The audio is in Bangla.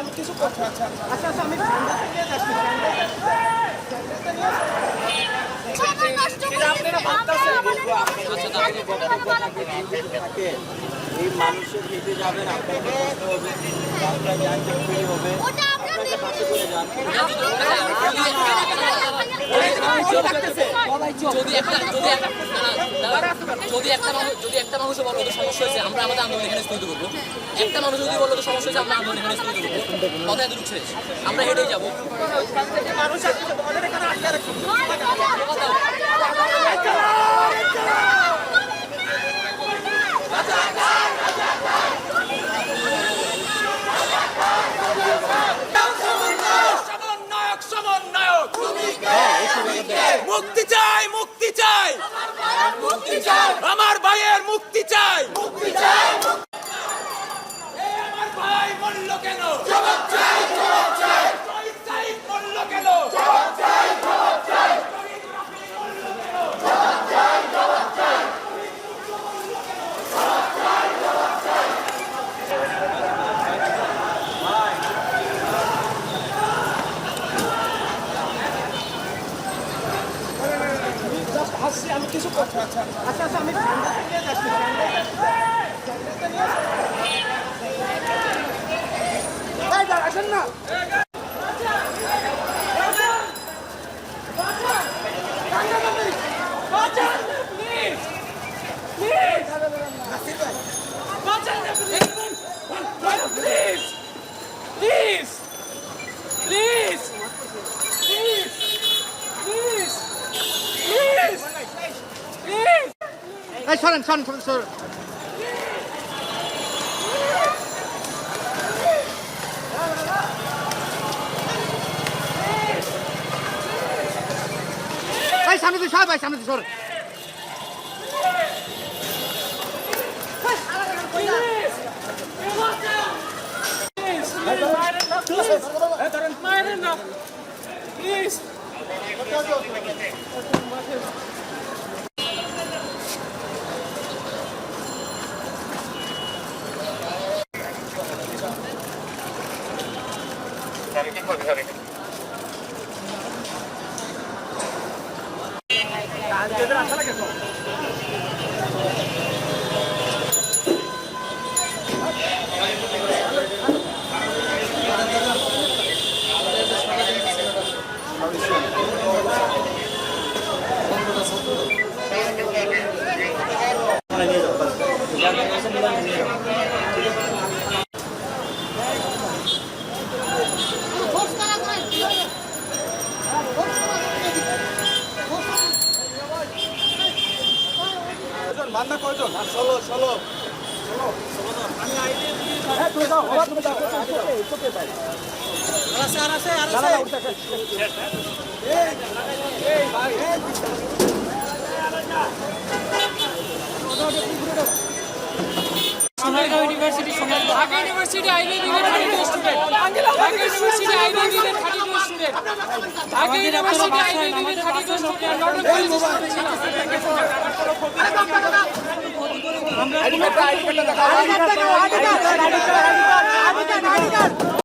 আমি কিছু করছি। আচ্ছা আমি এই মানুষের হেঁটে যাবেন, আপনাকে করতে হবে, রাস্তায় যানজট তৈরি হবে, আপনাকে হাতে করে যান। যদি একটা মানুষ বলো সমস্যা হয়েছে আমরা আমাদের আন্দোলন এখানে স্থগিত করবো, একটা মানুষ যদি বলো সমস্যা হয়েছে আমরা আন্দোলন এখানে স্থগিত করবো, কথা এত ঢুকছে আমরা হেঁটেই যাবো। মুক্তি চাই, মুক্তি চাই, মুক্তি চাই, আমার ভাইয়ের মুক্তি চাই, মুক্তি চাই। আমার ভাই মরল কেন? জবাব চাই, জবাব চাই। শহীদ সাইদ মরল কেন? জবাব চাই, জবাব চাই। শহীদ রাফি মরল কেন? জবাব চাই, জবাব চাই। জবাব চাই, জবাব চাই। আসছি, আমি কিছু করছি। আচ্ছা আমি আসেন না। সরেন। সামনে তো সবাই সামনে তো সরেন। বান্দা কয়জন? 16 আমি আইডি তুমি যাও ওকে ভাই এই ভাই ঢাকা ইউনিভার্সিটি আইবি বিভাগ 32 স্টুডেন্ট, ঢাকা ইউনিভার্সিটি আইবি বিভাগ 32 স্টুডেন্ট, ঢাকা ইউনিভার্সিটি আইবি বিভাগ 32 student, normal police ID card